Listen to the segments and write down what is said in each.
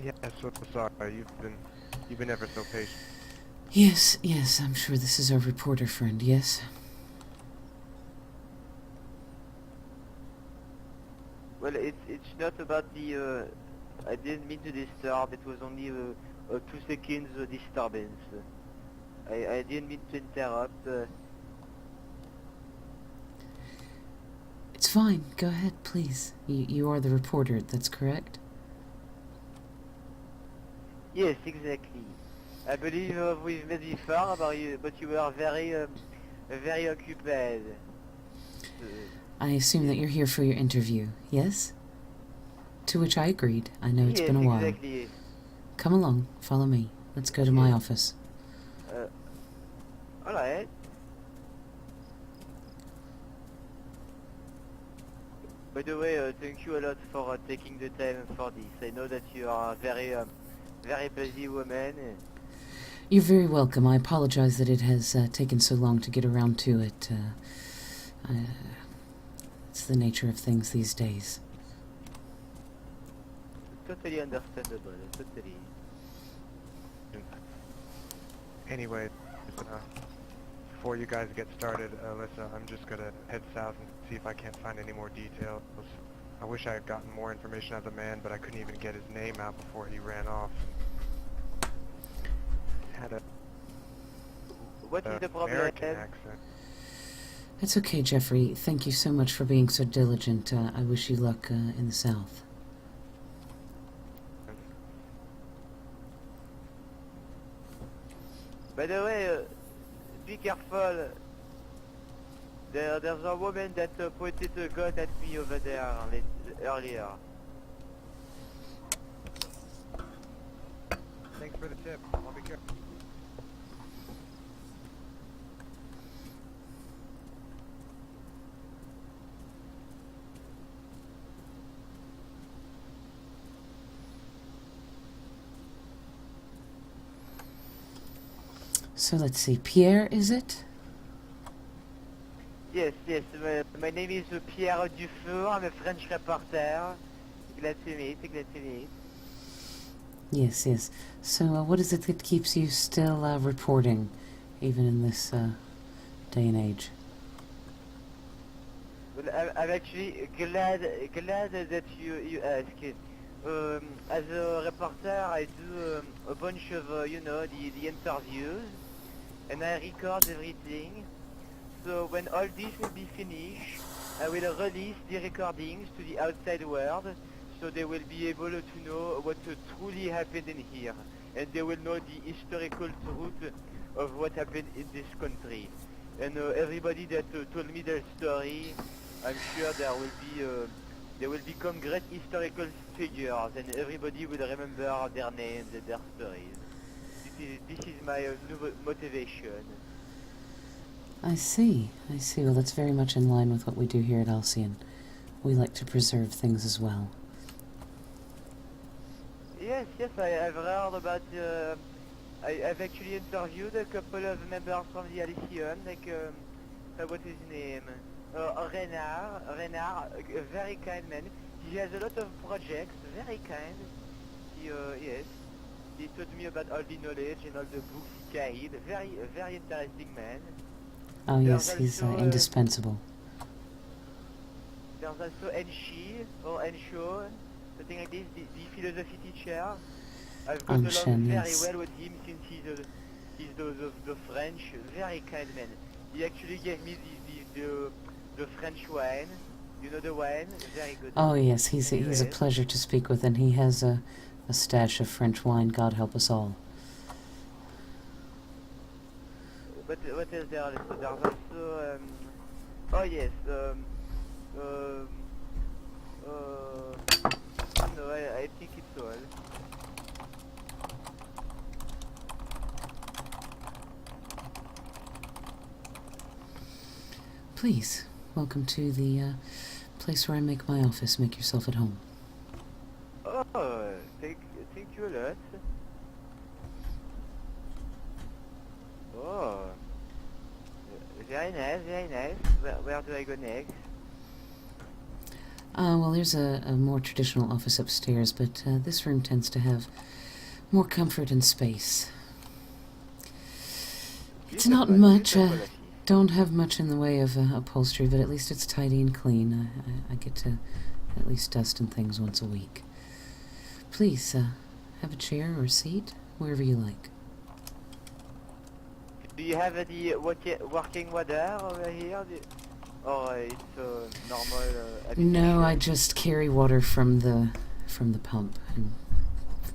Yeah, so sorry. You've been ever so patient. Yes, yes, I'm sure this is our reporter friend, yes? Well, it's not about the. I didn't mean to disturb. It was only a 2 seconds disturbance. I didn't mean to interrupt. It's fine. Go ahead, please. You are the reporter, that's correct? Yes, exactly. I believe we've met before about you, but you were very occupied. Uh, I assume that yes, you're here for your interview, yes? To which I agreed. I know it's yes, been a while. exactly. Come along, follow me. Let's go to my Yes. office. All right. By the way, thank you a lot for taking the time for this. I know that you are a very busy woman. You're very welcome. I apologize that it has taken so long to get around to it. It's the nature of things these days. Totally understandable. Totally. Anyway, before you guys get started, Alyssa, I'm just gonna head south and see if I can't find any more details. I wish I had gotten more information out of the man, but I couldn't even get his name out before he ran off. Had a What is the problem? American accent. That's okay, Jeffrey. Thank you so much for being so diligent. I wish you luck in the South. By the way, be careful. There's a woman that pointed a gun at me over there earlier. Thanks for the tip. I'll be careful. So let's see. Pierre, is it? Yes, yes. My name is Pierre DuFour. I'm a French reporter. Glad to meet. Glad to meet. Yes, yes. So what is it that keeps you still reporting, even in this day and age? Well, I'm actually glad that you ask. As a reporter, I do a bunch of the interviews, and I record everything. So when all this will be finished, I will release the recordings to the outside world, so they will be able to know what truly happened in here, and they will know the historical truth of what happened in this country. And everybody that told me their story, I'm sure they will become great historical figures, and everybody will remember their names and their stories. This is my new motivation. I see. I see. Well, that's very much in line with what we do here at Alcyon. We like to preserve things as well. Yes, yes, I've heard about. I've actually interviewed a couple of members from the Alyssian, like what is his name? Renard, a very kind man. He has a lot of projects, very kind. Yes, he taught me about all the knowledge and all the books he carried. A very interesting man. Oh, There's yes, he's also, indispensable. There's also Ensho, something like this, the philosophy teacher. I've got along Anshan, very yes. well with him since he's the French, very kind man. He actually gave me the French wine. You know the wine? Very good. Oh, yes, he's a Anyways. pleasure to speak with, and he has a stash of French wine, God help us all. But what is there also? There's also oh yes, no, I think it's all. Please, welcome to the place where I make my office. Make yourself at home. Oh, thank you a lot. Oh, very nice, very nice. Where do I go next? Well, there's a more traditional office upstairs, but this room tends to have more comfort and space. It's not much, don't have much in the way of upholstery, but at least it's tidy and clean. I get to at least dust and things once a week. Please, have a chair or a seat, wherever you like. Do you have any working water over here? Or it's normal? No, I just carry water from the pump and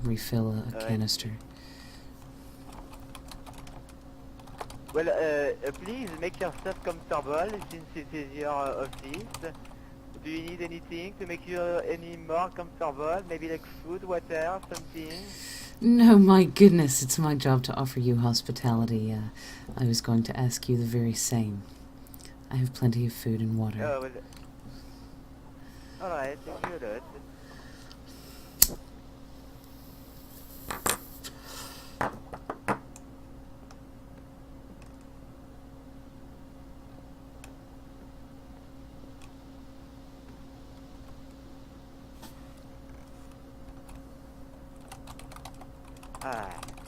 refill a canister. Well, please make yourself comfortable since it is your office. Do you need anything to make you any more comfortable? Maybe like food, water, something? No, my goodness, it's my job to offer you hospitality. I was going to ask you the very same. I have plenty of food and water. Oh, well, alright, thank you a lot.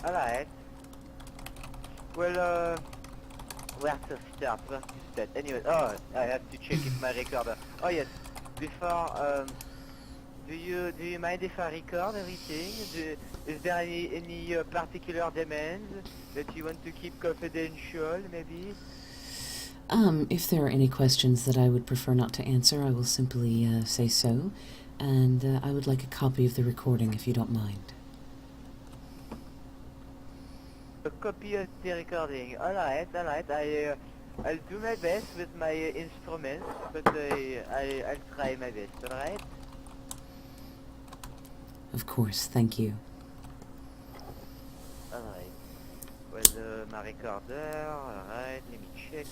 Alright. Well, where to start? Anyway, I have to check if my recorder. Oh yes, before, do you mind if I record everything? Is there any particular demands that you want to keep confidential, maybe? If there are any questions that I would prefer not to answer, I will simply say so, and I would like a copy of the recording if you don't mind. A copy of the recording. Alright. I'll do my best with my instruments, but I'll try my best, alright? Of course, thank you. Alright. Well, my recorder, alright, let me check.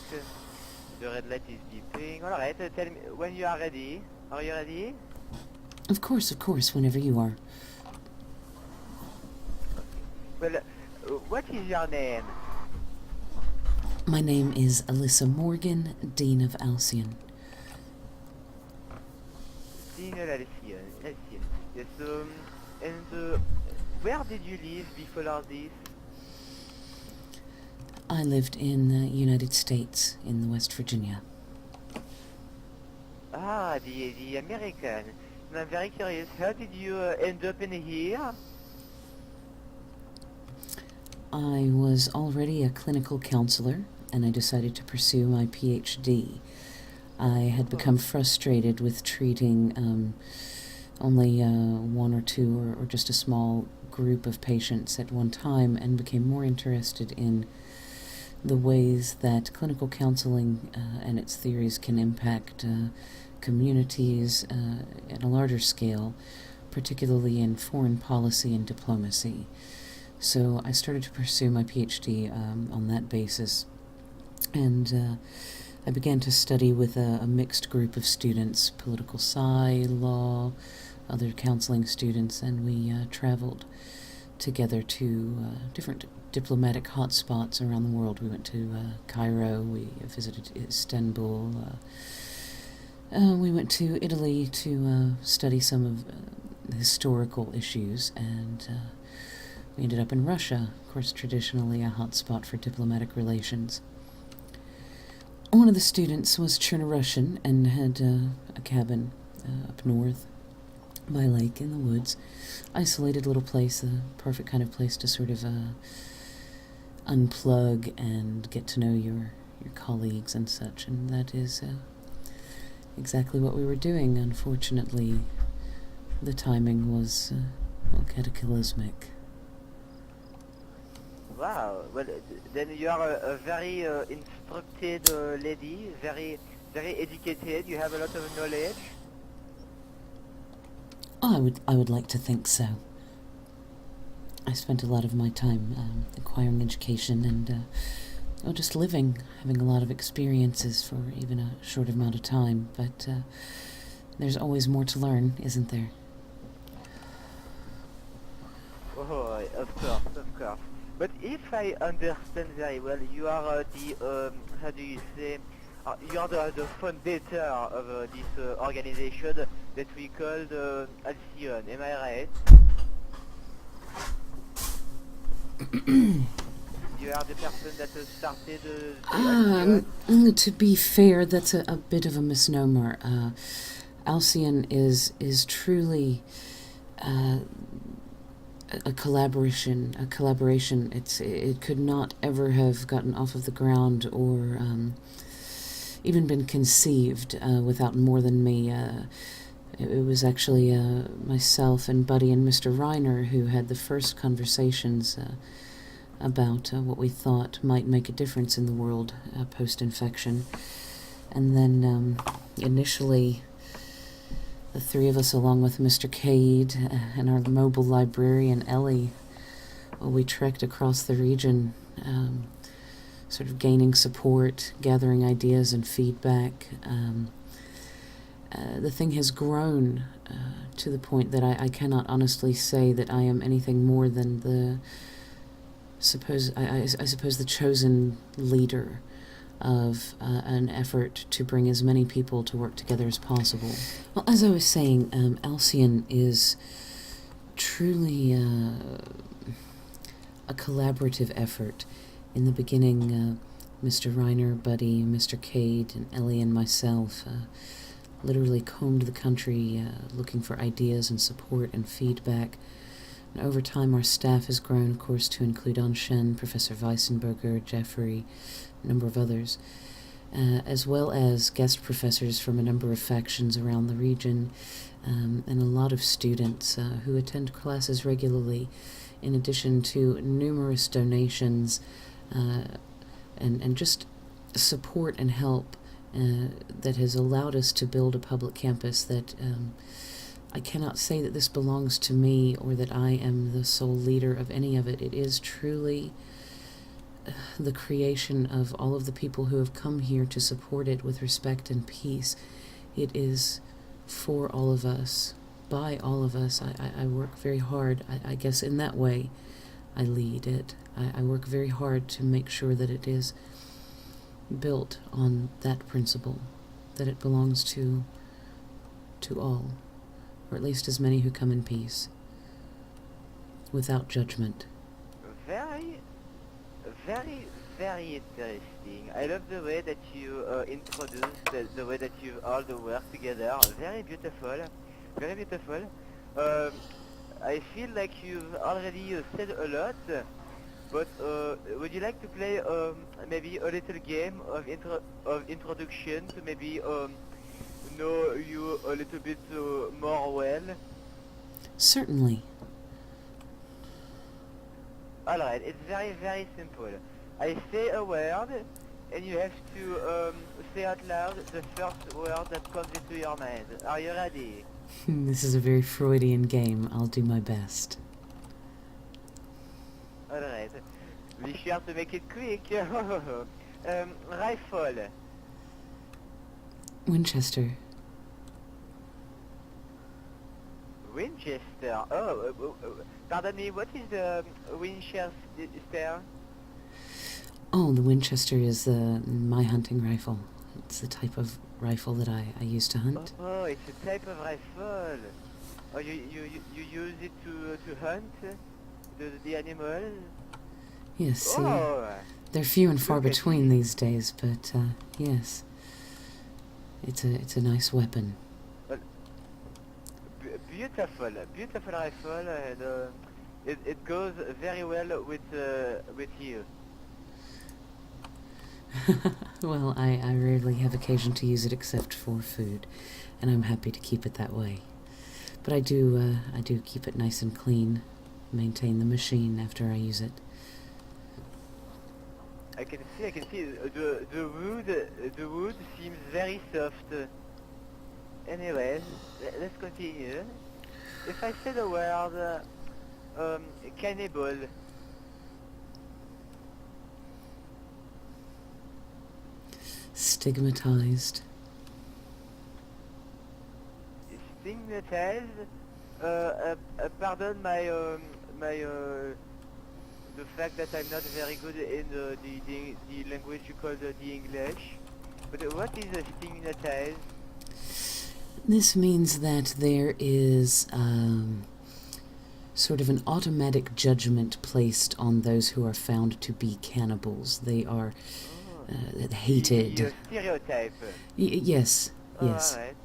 The red light is beeping. Alright, tell me when you are ready. Are you ready? Of course, whenever you are. Well, what is your name? My name is Alyssa Morgan, Dean of Alcyon. Dean of Alcyon. Yes, and where did you live before all this? I lived in the United States, in West Virginia. Ah, the American. And I'm very curious, how did you end up in here? I was already a clinical counselor, and I decided to pursue my PhD. I had become frustrated with treating only one or two or just a small group of patients at one time, and became more interested in the ways that clinical counseling and its theories can impact communities at a larger scale, particularly in foreign policy and diplomacy. So I started to pursue my PhD on that basis, and I began to study with a mixed group of students, political sci, law, other counseling students, and we traveled together to different diplomatic hotspots around the world. We went to Cairo, we visited Istanbul, we went to Italy to study some of the historical issues, and we ended up in Russia, of course traditionally a hotspot for diplomatic relations. One of the students was Chernorussian and had a cabin up north by a lake in the woods. Isolated little place, a perfect kind of place to sort of unplug and get to know your colleagues and such, and that is exactly what we were doing. Unfortunately, the timing was cataclysmic. Wow, well, then you are a very instructed lady, very educated, you have a lot of knowledge. Oh, I would like to think so. I spent a lot of my time acquiring education and just living, having a lot of experiences for even a short amount of time, but there's always more to learn, isn't there? Oh, of course. But if I understand very well, you are how do you say, you are the founder of this organization that we called Alcyon. Am I right? You are the person that started Alcyon? To be fair, that's a bit of a misnomer. Alcyon is truly a collaboration. It could not ever have gotten off of the ground or even been conceived without more than me. It was actually myself and Buddy and Mr. Reiner who had the first conversations about what we thought might make a difference in the world post-infection. And then initially, the three of us, along with Mr. Cade and our mobile librarian, Ellie, we trekked across the region, sort of gaining support, gathering ideas and feedback. The thing has grown to the point that I cannot honestly say that I am anything more than I suppose the chosen leader of an effort to bring as many people to work together as possible. Well, as I was saying, Alcyon is truly a collaborative effort. In the beginning, Mr. Reiner, Buddy, Mr. Cade, and Ellie and myself literally combed the country looking for ideas and support and feedback. And over time, our staff has grown, of course, to include Anshen, Professor Weissenberger, Jeffrey, a number of others, as well as guest professors from a number of factions around the region, and a lot of students who attend classes regularly, in addition to numerous donations and just support and help that has allowed us to build a public campus that I cannot say that this belongs to me or that I am the sole leader of any of it. It is truly the creation of all of the people who have come here to support it with respect and peace. It is for all of us, by all of us. I work very hard. I guess in that way I lead it. I work very hard to make sure that it is built on that principle, that it belongs to all, or at least as many who come in peace, without judgment. Very, very interesting. I love the way that you introduce the way that you all the work together. Very beautiful, very beautiful. I feel like you've already said a lot, but would you like to play maybe a little game of introduction to maybe know you a little bit more well? Certainly. Alright, it's very, very simple. I say a word, and you have to say out loud the first word that comes into your mind. Are you ready? This is a very Freudian game. I'll do my best. Alright. Be sure to make it quick. Rifle. Winchester. Winchester. Pardon me, what is the Winchester? Oh, the Winchester is my hunting rifle. It's the type of rifle that I use to hunt. Oh, it's a type of rifle. Oh, you use it to hunt the animals? Yes, Oh, they're few and far look at between you. these days, but yes, it's a nice weapon. Beautiful, beautiful rifle, and it goes very well with you. Well, I rarely have occasion to use it except for food, and I'm happy to keep it that way. But I do keep it nice and clean, maintain the machine after I use it. I can see. The wood seems very soft. Anyways, let's continue. If I say the word cannibal. Stigmatized. Stigmatized. Pardon my the fact that I'm not very good in the language you call the English. But what is a stigmatized? This means that there is sort of an automatic judgment placed on those who are found to be cannibals. They are hated. The stereotype. Yes, yes. Alright,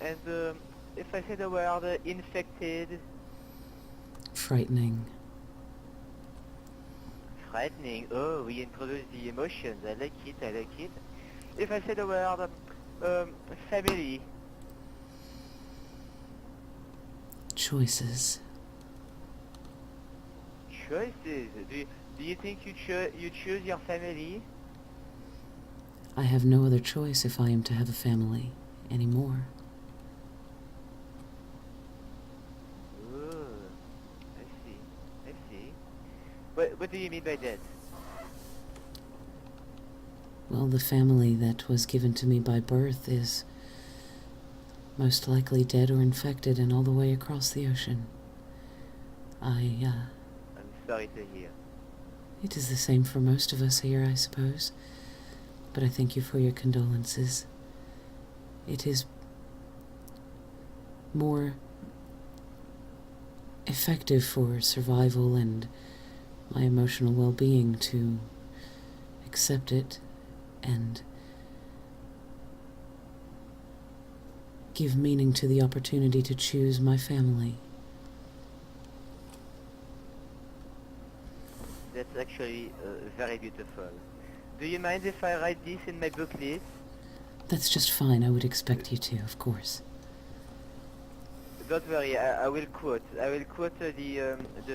alright. And if I say the word infected, Frightening. frightening. Oh, we introduce the emotions. I like it, I like it. If I say the word family, Choices. choices. Do you think you choose your family? I have no other choice if I am to have a family anymore. Oh, I see, I see. What do you mean by that? Well, the family that was given to me by birth is most likely dead or infected and all the way across the ocean. I'm sorry to hear. It is the same for most of us here, I suppose. But I thank you for your condolences. It is more effective for survival and my emotional well-being to accept it and give meaning to the opportunity to choose my family. That's actually very beautiful. Do you mind if I write this in my booklet? That's just fine. I would expect you to, of course. Don't worry, I will quote. I will quote the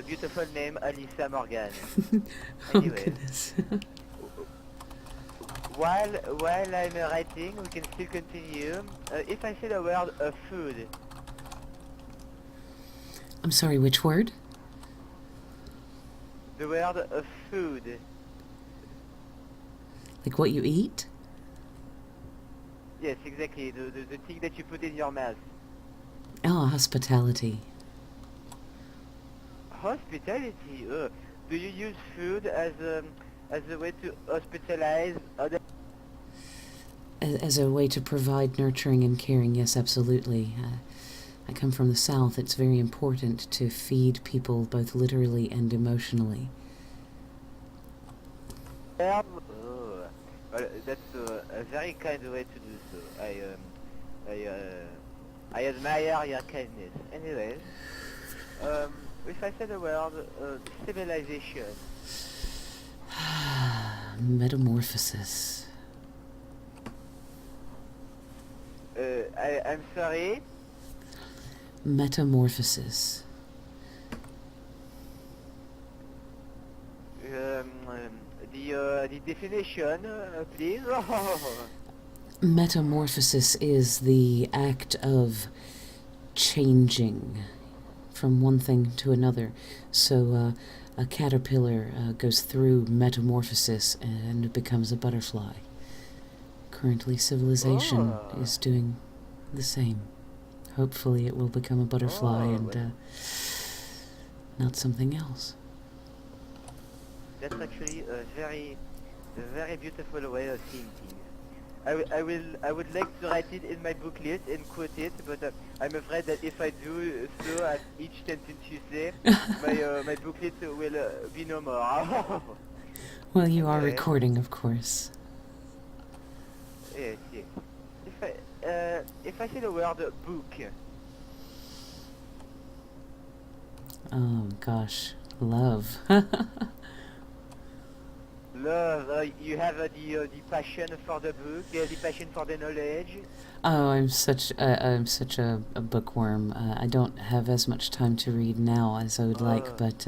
beautiful name Alyssa Morgan. Oh, Anyway. goodness. While I'm writing, we can still continue. If I say the word food, I'm sorry, which word? the word food. Like what you eat? Yes, exactly. The thing that you put in your mouth. Oh, hospitality. Hospitality. Do you use food as a way to hospitalize other? As a way to provide nurturing and caring, yes, absolutely. I come from the South. It's very important to feed people both literally and emotionally. Oh, well, that's a very kind way to do so. I admire your kindness. Anyways, if I say the word civilization, Metamorphosis. I'm sorry. Metamorphosis. The definition, please. Metamorphosis is the act of changing from one thing to another. So a caterpillar goes through metamorphosis and becomes a butterfly. Currently, civilization is doing the same. Hopefully it will become a butterfly and not something else. That's actually a very beautiful way of seeing things. I would like to write it in my booklet and quote it, but I'm afraid that if I do so at each sentence you say, my booklet will be no more. Well, you are Okay. recording, of course. Yes, yes. If I say the word book, Oh, gosh. Love. love, you have the passion for the book, the passion for the knowledge. Oh, I'm such a bookworm. I don't have as much time to read now as I would like, but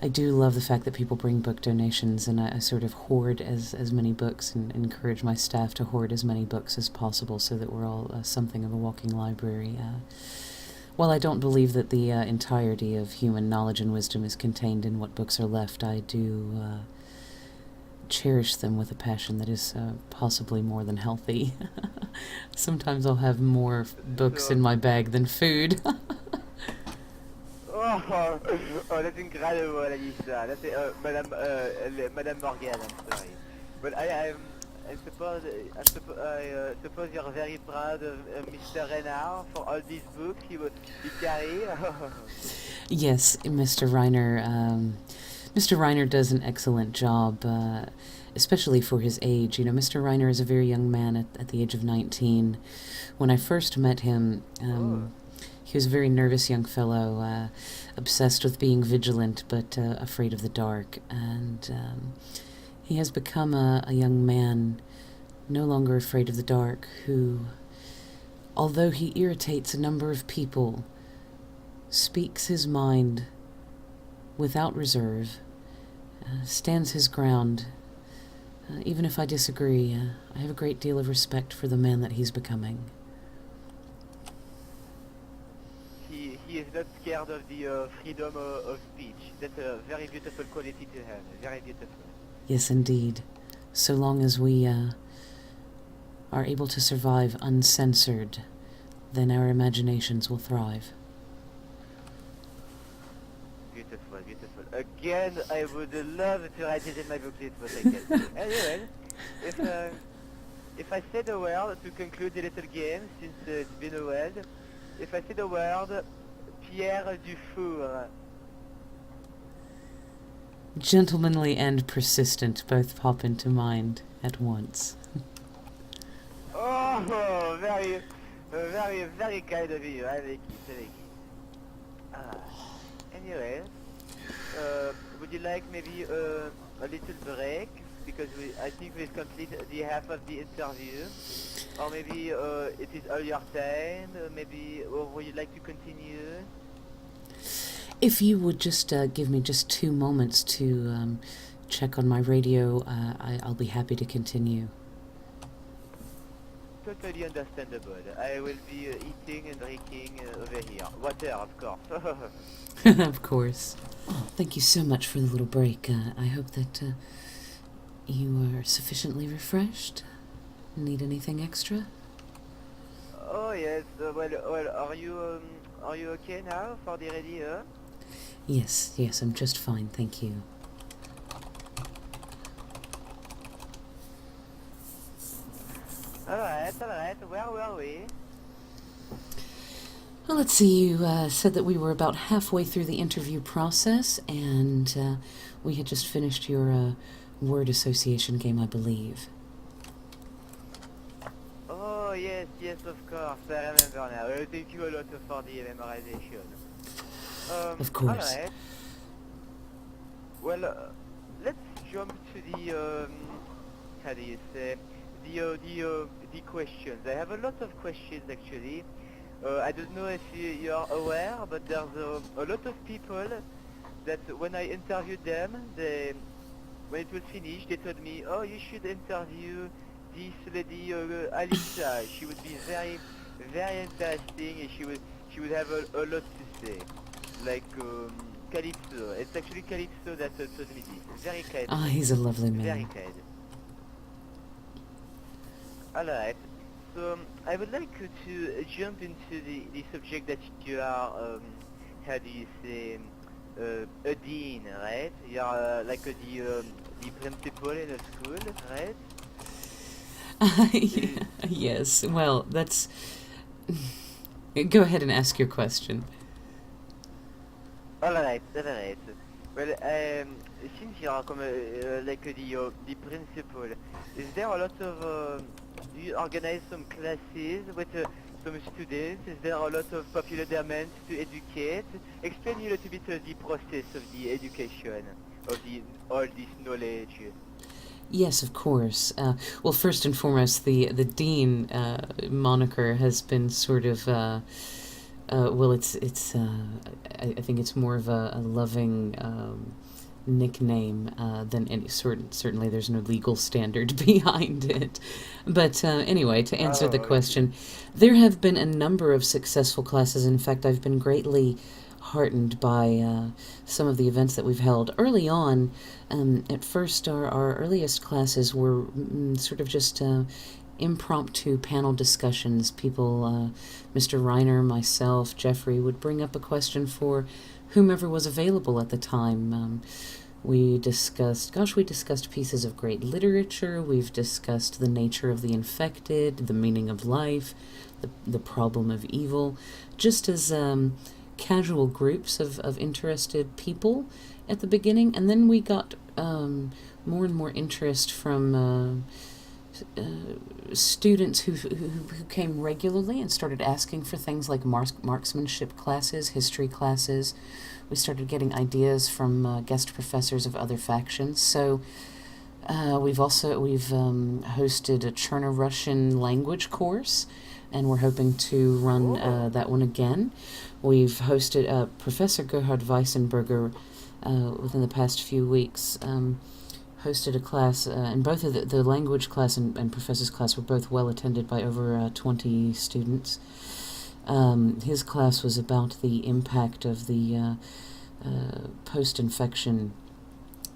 I do love the fact that people bring book donations, and I sort of hoard as many books and encourage my staff to hoard as many books as possible so that we're all something of a walking library. While I don't believe that the entirety of human knowledge and wisdom is contained in what books are left, I do cherish them with a passion that is possibly more than healthy. Sometimes I'll have more books in my bag than food. Oh, that's incredible, Alyssa. That's Madame Morgan. I'm sorry, but suppose you're very proud of Mr. Renard for all these books he carry. Yes, Mr. Reiner. Mr. Reiner does an excellent job, especially for his age. You know, Mr. Reiner is a very young man at the age of 19. When I first met him, he was a very nervous young fellow, obsessed with being vigilant but afraid of the dark. And he has become a young man no longer afraid of the dark, who, although he irritates a number of people, speaks his mind without reserve, stands his ground. Even if I disagree, I have a great deal of respect for the man that he's becoming. He is not scared of the freedom of speech. That's a very beautiful quality to have. Very beautiful. Yes, indeed. So long as we are able to survive uncensored, then our imaginations will thrive. Beautiful, beautiful. Again, I would love to write it in my booklet, but I can't. Anyway, if I say the word to conclude the little game, since it's been a while, if I say the word Pierre DuFour. Gentlemanly and persistent both pop into mind at once. Oh, very, very kind of you. I like it, I like it. Anyway, would you like maybe a little break? Because I think we've completed the half of the interview. Or maybe it is all your time, maybe, or would you like to continue? If you would just give me just 2 moments to check on my radio, I'll be happy to continue. Totally understandable. I will be eating and drinking over here. Water, of course. Of course. Oh, thank you so much for the little break. I hope that you are sufficiently refreshed. Need anything extra? Oh yes. Well, are you okay now for the radio? Yes, I'm just fine, thank you. Alright. Where were we? Well, let's see, you said that we were about halfway through the interview process, and we had just finished your word association game, I believe. Oh, yes, of course, I remember now. Thank you a lot for the memorization. Of course. Alright. Well, let's jump to the, how do you say, the questions. I have a lot of questions, actually. I don't know if you are aware, but there's a lot of people that when I interviewed them, when it was finished, they told me, oh, you should interview this lady, Alyssa. She would be very, very interesting, and she would have a lot to say. Like, Calypso. It's actually Calypso that told me this. Very kind. Ah, he's a lovely man. Very kind. Alright. So, I would like to jump into the subject that you are, how do you say, a dean, right? You are like the principal in a school, right? Yes, well, that's... Go ahead and ask your question. Alright. Well, since you are like the principal, is there a lot of... do you organize some classes with some students? Is there a lot of popular demand to educate? Explain a little bit the process of the education, of all this knowledge. Yes, of course. Well, first and foremost, the dean moniker has been sort of... well, it's I think it's more of a loving nickname than any certainly there's no legal standard behind it. But anyway, to answer the question, there have been a number of successful classes. In fact, I've been greatly heartened by some of the events that we've held early on. At first, our earliest classes were sort of just impromptu panel discussions. People, Mr. Reiner, myself, Jeffrey, would bring up a question for whomever was available at the time. We discussed pieces of great literature. We've discussed the nature of the infected, the meaning of life, the problem of evil, just as casual groups of interested people at the beginning. And then we got more and more interest from students who came regularly and started asking for things like marksmanship classes, history classes. We started getting ideas from guest professors of other factions. So we've hosted a Cherno Russian language course, and we're hoping to run that one again. We've hosted Professor Gerhard Weissenberger within the past few weeks. Hosted a class, and both of the language class and professor's class were both well attended by over 20 students. His class was about the impact of the post-infection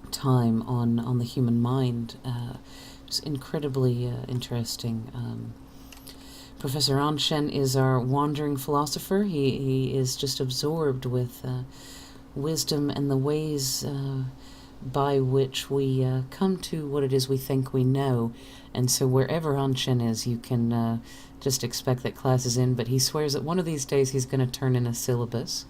time on the human mind. It was incredibly interesting. Professor Anshen is our wandering philosopher. He is just absorbed with wisdom and the ways by which we come to what it is we think we know. And so wherever Anshen is, you can just expect that class is in, but he swears that one of these days he's going to turn in a syllabus.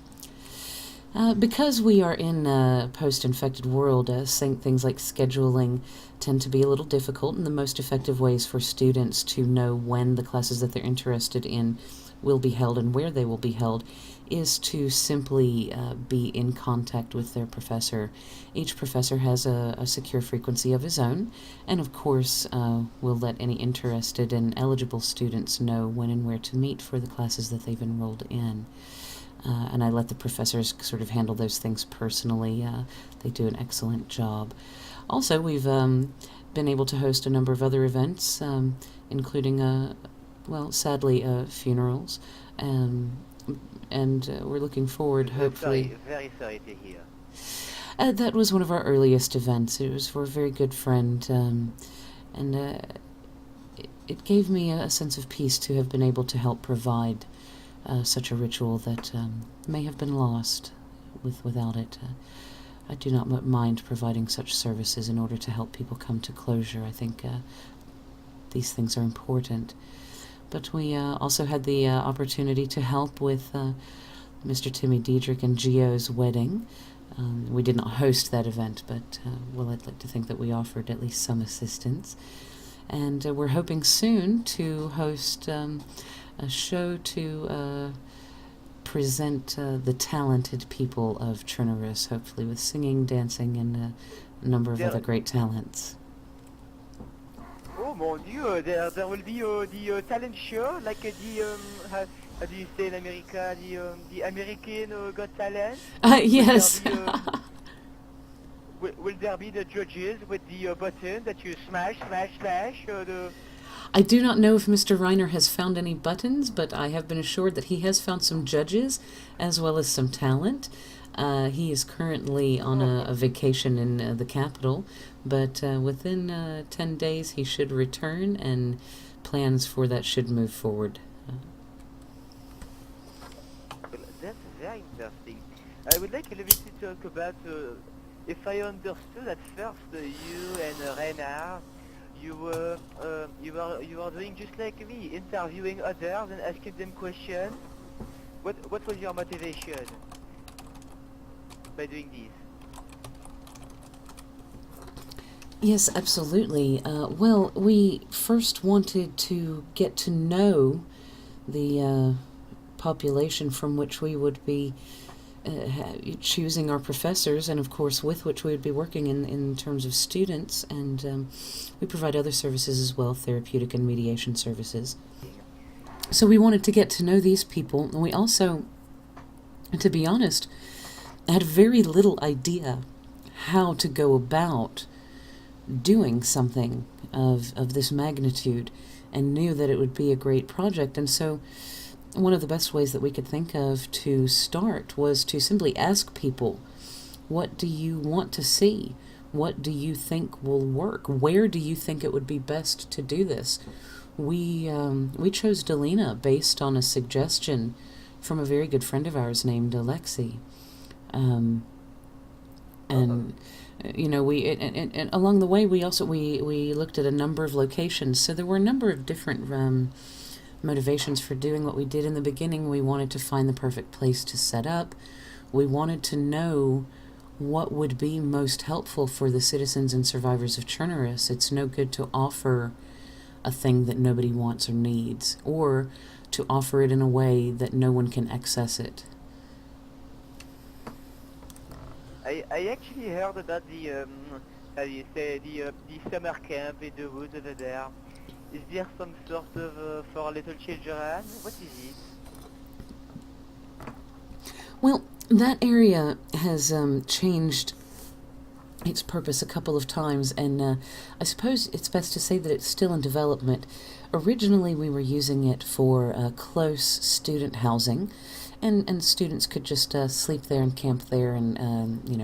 Because we are in a post-infected world, things like scheduling tend to be a little difficult, and the most effective ways for students to know when the classes that they're interested in will be held and where they will be held is to simply be in contact with their professor. Each professor has a secure frequency of his own, and of course will let any interested and eligible students know when and where to meet for the classes that they've enrolled in. And I let the professors sort of handle those things personally. They do an excellent job. Also, we've been able to host a number of other events, including, sadly, funerals. And we're looking forward, hopefully. Very sorry to hear. That was one of our earliest events. It was for a very good friend, and it gave me a sense of peace to have been able to help provide such a ritual that may have been lost without it. I do not mind providing such services in order to help people come to closure. I think these things are important. But we also had the opportunity to help with Mr. Timmy Diedrich and Gio's wedding. We did not host that event, but I'd like to think that we offered at least some assistance. And we're hoping soon to host a show to present the talented people of Cherno, hopefully with singing, dancing, and a number of other great talents. Oh mon Dieu, there will be the talent show, like how do you say in America, the American Got Talent? Yes. Will there be the judges with the button that you smash, smash, smash? I do not know if Mr. Reiner has found any buttons, but I have been assured that he has found some judges as well as some talent. He is currently on a vacation in the capital, but within 10 days he should return, and plans for that should move forward. Well, that's very interesting. I would like a little bit to talk about, if I understood at first, you and Renard, you were doing just like me, interviewing others and asking them questions. What was your motivation by doing this? Yes, absolutely. Well, we first wanted to get to know the population from which we would be choosing our professors, and of course with which we would be working in terms of students, and we provide other services as well, therapeutic and mediation services. So we wanted to get to know these people, and we also, to be honest, had very little idea how to go about doing something of this magnitude, and knew that it would be a great project. And so one of the best ways that we could think of to start was to simply ask people, what do you want to see? What do you think will work? Where do you think it would be best to do this? We chose Delina based on a suggestion from a very good friend of ours named Alexi. And you know, and along the way we looked at a number of locations. So there were a number of different motivations for doing what we did in the beginning. We wanted to find the perfect place to set up. We wanted to know what would be most helpful for the citizens and survivors of Chernobyl. It's no good to offer a thing that nobody wants or needs, or to offer it in a way that no one can access it. I actually heard about the how do you say the summer camp in the woods over there. Is there some sort of for little children? What is it? Well, that area has changed its purpose a couple of times, and I suppose it's best to say that it's still in development. Originally, we were using it for close student housing, and students could just sleep there and camp there and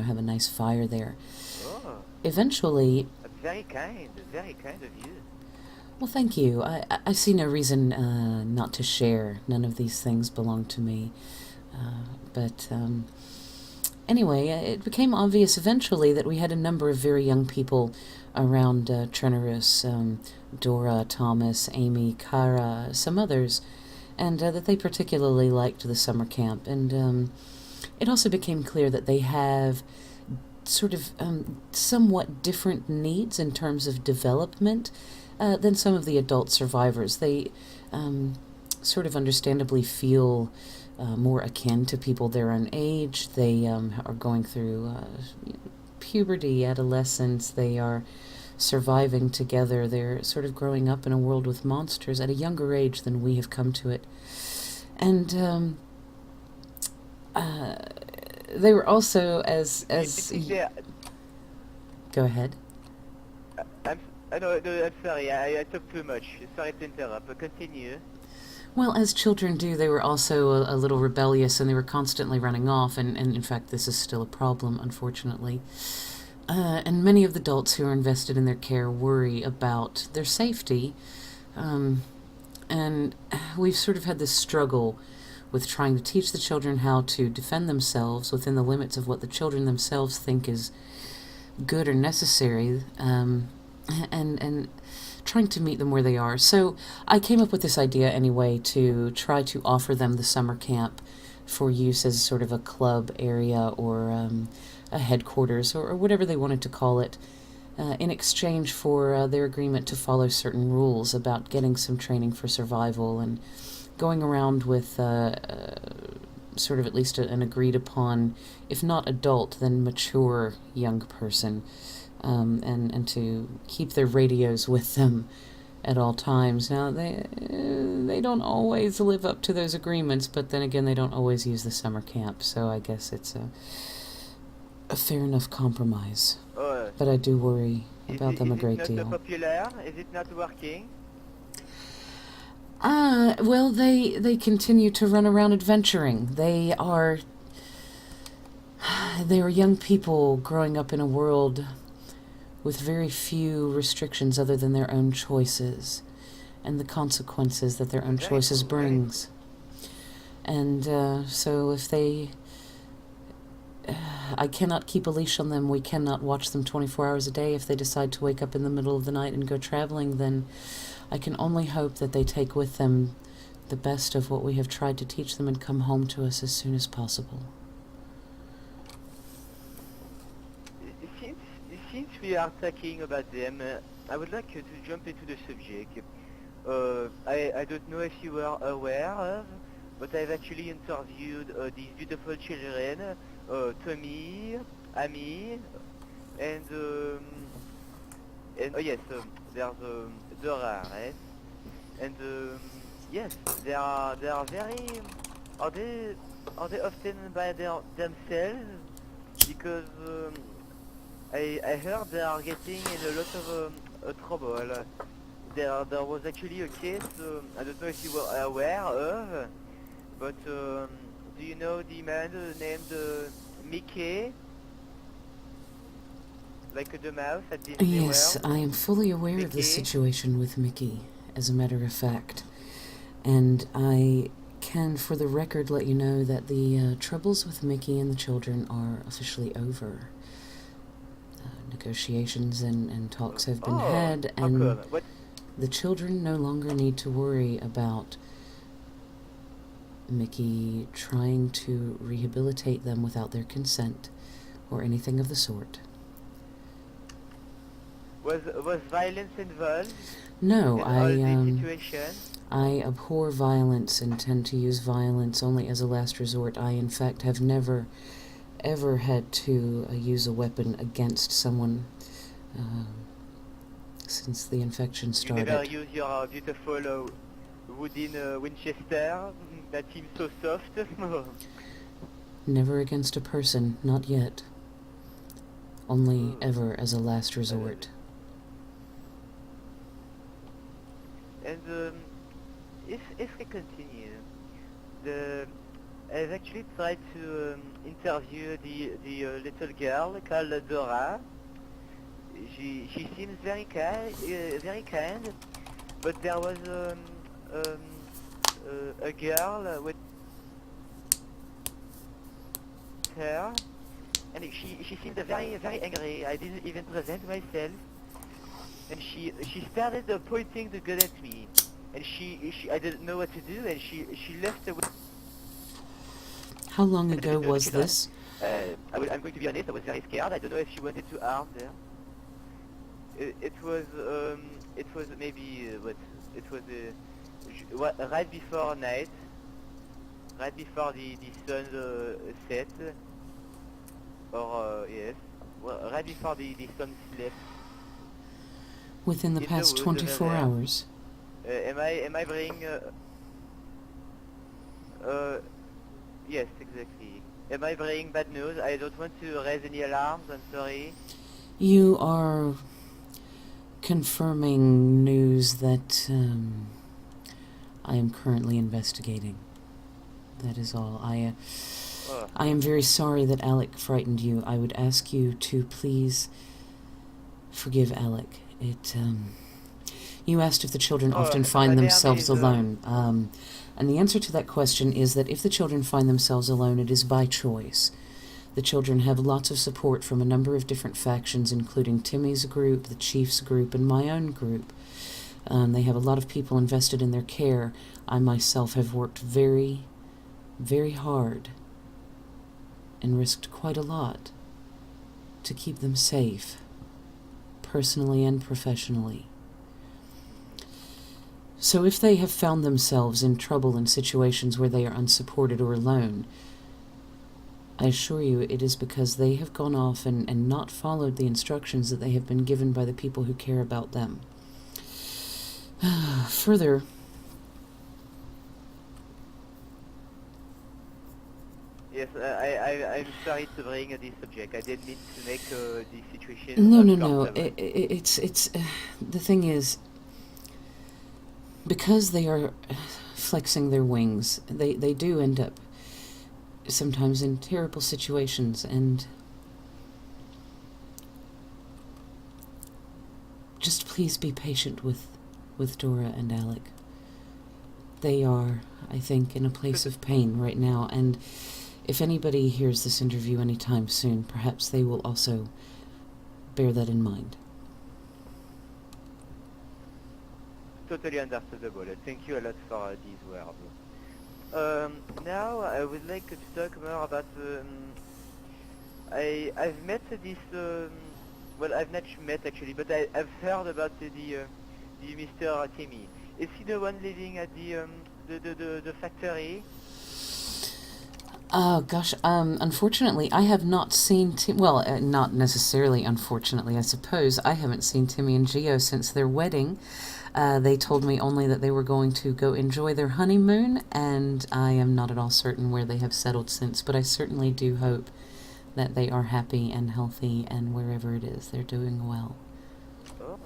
have a nice fire there. Oh, Eventually, very kind of you. well, thank you. I see no reason not to share. None of these things belong to me. But anyway, it became obvious eventually that we had a number of very young people around Trenorus, Dora, Thomas, Amy, Kara, some others, and that they particularly liked the summer camp. And it also became clear that they have sort of somewhat different needs in terms of development than some of the adult survivors. They sort of understandably feel more akin to people their own age. They are going through puberty, adolescence. They are surviving together. They're sort of growing up in a world with monsters at a younger age than we have come to it. And they were also Go ahead. I'm sorry. I talk too much. Sorry to interrupt. But continue. Well, as children do, they were also a little rebellious, and they were constantly running off, and in fact this is still a problem, unfortunately. And many of the adults who are invested in their care worry about their safety, and we've sort of had this struggle with trying to teach the children how to defend themselves within the limits of what the children themselves think is good or necessary, and trying to meet them where they are. So I came up with this idea anyway to try to offer them the summer camp for use as sort of a club area or a headquarters or whatever they wanted to call it, in exchange for their agreement to follow certain rules about getting some training for survival and going around with sort of at least an agreed upon, if not adult, then mature young person. And to keep their radios with them at all times. Now, they don't always live up to those agreements, but then again, they don't always use the summer camp, so I guess it's a fair enough compromise. But I do worry about them a great deal. Is it not popular? Is it not working? Well, they continue to run around adventuring. They are young people growing up in a world with very few restrictions other than their own choices and the consequences that their own choices brings. And so if I cannot keep a leash on them, we cannot watch them 24 hours a day. If they decide to wake up in the middle of the night and go traveling, then I can only hope that they take with them the best of what we have tried to teach them and come home to us as soon as possible. Since we are talking about them, I would like to jump into the subject. I don't know if you are aware of, but I've actually interviewed these beautiful children, Tommy, Amy, and yes, there's Dora, right? And yes, they are very. Are they often by themselves? Because I heard they are getting in a lot of trouble. There was actually a case, I don't know if you were aware of, but do you know the man named Mickey? Like the mouse at Disney World? Yes, I am fully aware of the situation with Mickey, as a matter of fact. And I can, for the record, let you know that the troubles with Mickey and the children are officially over. negotiations and talks have been Oh, had, how and come? What? the children no longer need to worry about Mickey trying to rehabilitate them without their consent or anything of the sort. Was violence involved No, in all this situation? I abhor violence and tend to use violence only as a last resort. I, in fact, have never, ever had to use a weapon against someone since the infection started. You never use your beautiful wooden Winchester that seems so soft? Never against a person, not yet. Only ever as a last resort. And if we continue, I've actually tried to interview the little girl called Dora. She seems very kind, but there was a girl with her, and she seemed very angry. I didn't even present myself, and she started pointing the gun at me, and I didn't know what to do, and she left away. How long ago was this? I'm going to be honest, I was very scared. I don't know if she wanted to harm them. It was maybe right before night, right before the sun set, or yes, right before the sun slept. Within the In past woods 24 over there. hours. Am I bringing? Yes, exactly. Am I bringing bad news? I don't want to raise any alarms. I'm sorry. You are confirming news that I am currently investigating. That is all. I am very sorry that Alec frightened you. I would ask you to please forgive Alec. You asked if the children often find themselves alone. And the answer to that question is that if the children find themselves alone, it is by choice. The children have lots of support from a number of different factions, including Timmy's group, the Chief's group, and my own group. They have a lot of people invested in their care. I myself have worked very, very hard and risked quite a lot to keep them safe, personally and professionally. So if they have found themselves in trouble in situations where they are unsupported or alone, I assure you it is because they have gone off and not followed the instructions that they have been given by the people who care about them. Further, Yes, I'm sorry to bring this subject. I didn't mean to make the situation. no. uncomfortable. It's the thing is, because they are flexing their wings, they do end up sometimes in terrible situations, and just please be patient with Dora and Alec. They are, I think, in a place of pain right now, and if anybody hears this interview anytime soon, perhaps they will also bear that in mind. Totally understandable. Thank you a lot for these words. Now I would like to talk more about. I've met this. Well, I've not met actually, but I've heard about the Mr. Timmy. Is he the one living at the factory? Oh, gosh, unfortunately, I have not seen not necessarily unfortunately, I suppose. I haven't seen Timmy and Gio since their wedding. They told me only that they were going to go enjoy their honeymoon, and I am not at all certain where they have settled since, but I certainly do hope that they are happy and healthy, and wherever it is, they're doing well. Oh,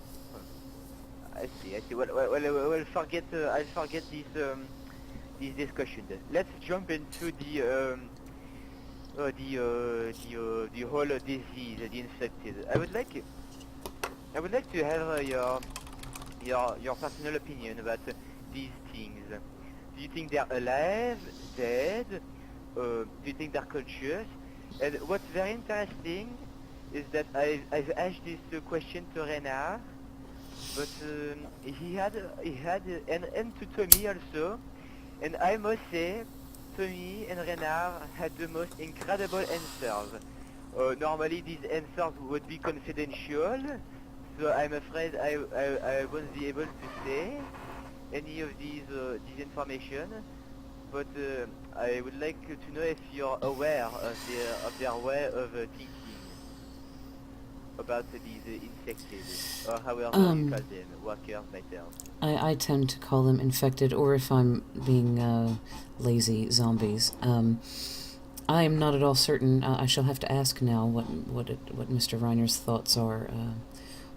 I see. Well, I'll forget this discussion. Let's jump into the whole disease, the infected. I would like to have your personal opinion about these things. Do you think they're alive, dead? Do you think they're conscious? And what's very interesting is that I've asked this question to Renard, but he had and to Tommy also, and I must say, Tommy and Renard had the most incredible answers. Normally these answers would be confidential, so I'm afraid I won't be able to say any of these information. But I would like to know if you're aware of their way of thinking about these infected, or however you call them, walkers, biters. I tend to call them infected, or if I'm being lazy, zombies. I am not at all certain. I shall have to ask now what Mr. Reiner's thoughts are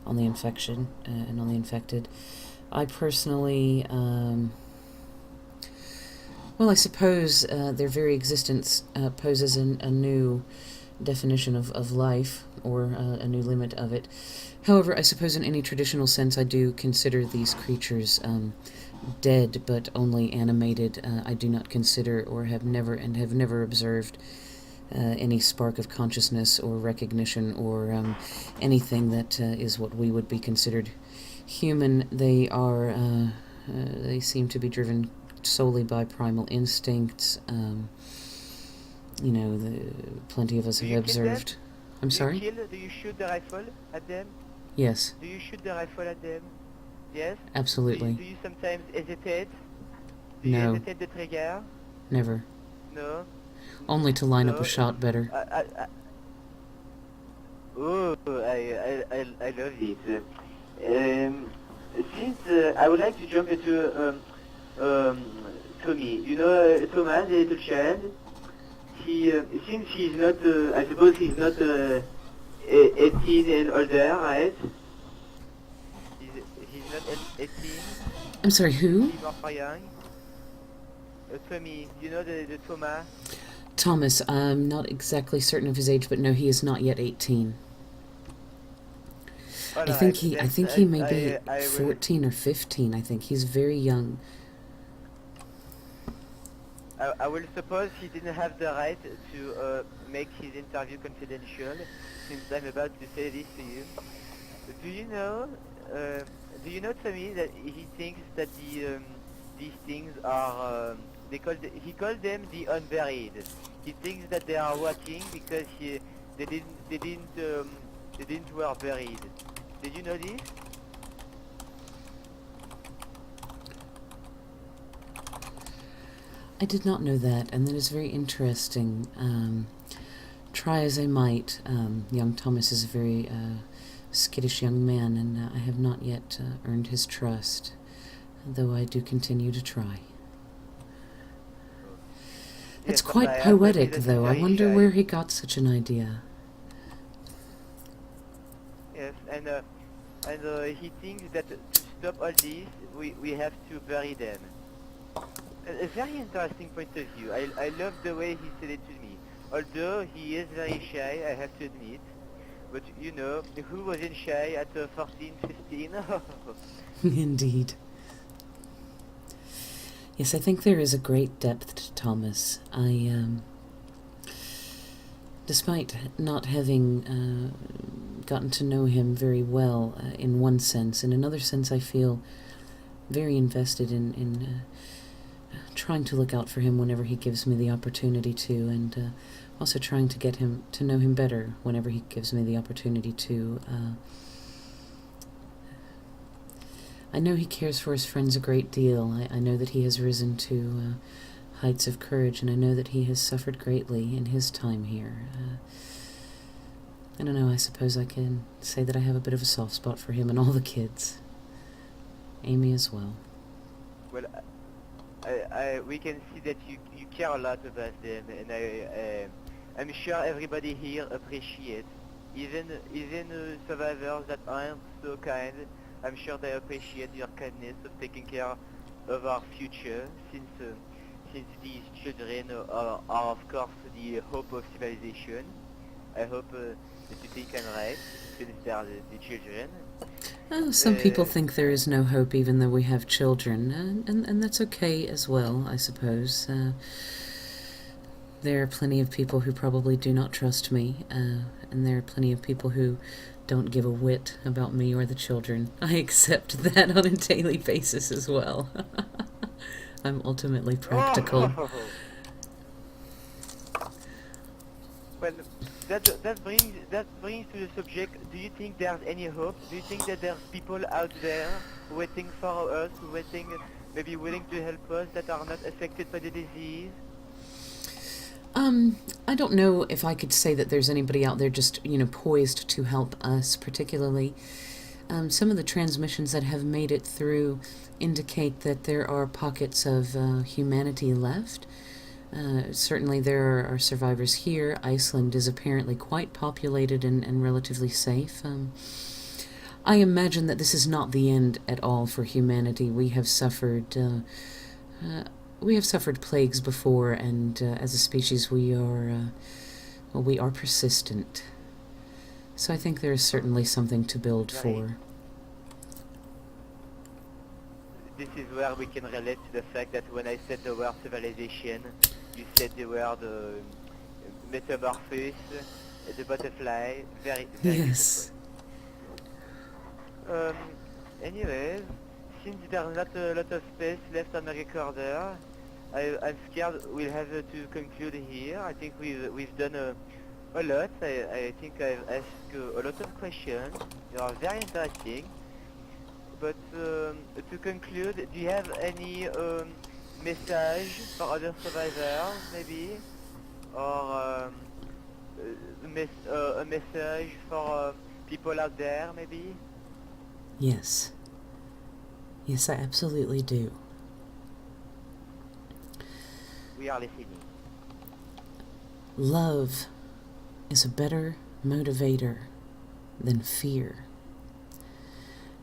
on the infection and on the infected. I personally, well, I suppose their very existence poses a new definition of life, or a new limit of it. However, I suppose in any traditional sense I do consider these creatures dead, but only animated. I do not consider, or have never observed any spark of consciousness or recognition, or anything that is what we would be considered human. They are, they seem to be driven solely by primal instincts. You know, plenty of us have observed. I'm sorry? Do you shoot the rifle at them? Yes. Do you shoot the rifle at them? Yes? Absolutely. Do you sometimes hesitate? Do No. you hesitate the trigger? Never. No? Only to line up a shot better. I love it. Since I would like to jump into Tommy. You know Thomas, the little child? Since he's not, I suppose he's not 18 and older, right? He's not 18. I'm sorry, who? He's more young. Tommy, you know the Thomas? Thomas. I'm not exactly certain of his age, but no, he is not yet 18. I think he may be 14 or 15. I think he's very young. I will suppose he didn't have the right to make his interview confidential, since I'm about to say this to you. Do you know, Tommy, that he thinks that these things are, he called them the unburied. He thinks that they are walking because they didn't were buried. Did you know this? I did not know that, and that is very interesting. Try as I might, young Thomas is a very skittish young man, and I have not yet earned his trust, though I do continue to try. It's quite poetic, though. I wonder where he got such an idea. Yes, and he thinks that to stop all this, we have to bury them. A very interesting point of view. I love the way he said it to me. Although he is very shy, I have to admit. But you know, who wasn't shy at 14, 15? Indeed. Yes, I think there is a great depth to Thomas. Despite not having gotten to know him very well in one sense, in another sense I feel very invested in trying to look out for him whenever he gives me the opportunity to, and also trying to get him to know him better whenever he gives me the opportunity to. I know he cares for his friends a great deal. I know that he has risen to heights of courage, and I know that he has suffered greatly in his time here. I don't know, I suppose I can say that I have a bit of a soft spot for him and all the kids. Amy as well. Well, we can see that you care a lot about them, and I'm sure everybody here appreciates, even survivors that aren't so kind. I'm sure they appreciate your kindness of taking care of our future, since these children are of course the hope of civilization. I hope that you think I'm right, since they are the children. Some people think there is no hope even though we have children, and that's okay as well, I suppose. There are plenty of people who probably do not trust me, and there are plenty of people who don't give a whit about me or the children. I accept that on a daily basis as well. I'm ultimately practical. Oh! Well, that brings to the subject. Do you think there's any hope? Do you think that there's people out there waiting for us, waiting, maybe willing to help us, that are not affected by the disease? I don't know if I could say that there's anybody out there just, poised to help us particularly. Some of the transmissions that have made it through indicate that there are pockets of humanity left. Certainly there are survivors here. Iceland is apparently quite populated and relatively safe. I imagine that this is not the end at all for humanity. We have suffered plagues before, and as a species we are persistent. So I think there is certainly something to build for. This is where we can relate to the fact that when I said the word civilization, you said the word metamorphosis, the butterfly, very Yes. beautiful. Anyways, since there's not a lot of space left on the recorder, I'm scared we'll have to conclude here. I think we've done a lot. I think I've asked a lot of questions. They are very interesting. But to conclude, do you have any message for other survivors, maybe? Or a message for people out there, maybe? Yes. Yes, I absolutely do. We are listening. Love is a better motivator than fear.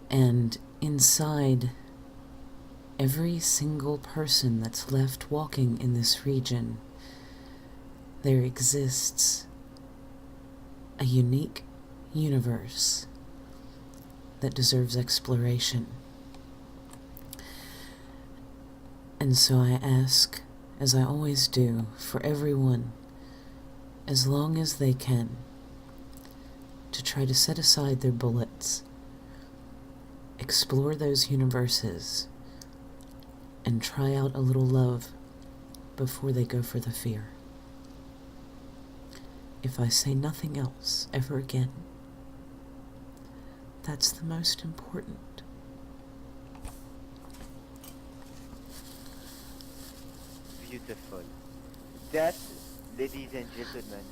And inside every single person that's left walking in this region, there exists a unique universe that deserves exploration. And so I ask, as I always do, for everyone, as long as they can, to try to set aside their bullets, explore those universes, and try out a little love before they go for the fear. If I say nothing else ever again, that's the most important. Beautiful. That, ladies and gentlemen,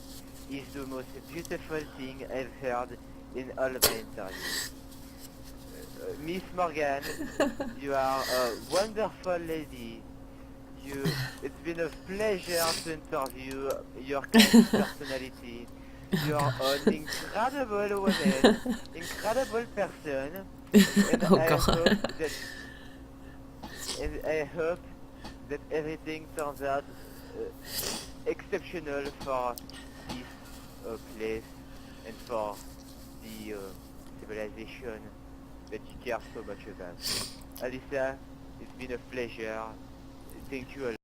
is the most beautiful thing I've heard in all of my interviews. Miss Morgan, you are a wonderful lady. It's been a pleasure to interview your kind of personality. You are an incredible woman, incredible person, and I hope that everything turns out exceptional for this place and for the civilization that you care so much about. Alyssa, it's been a pleasure. Thank you a lot.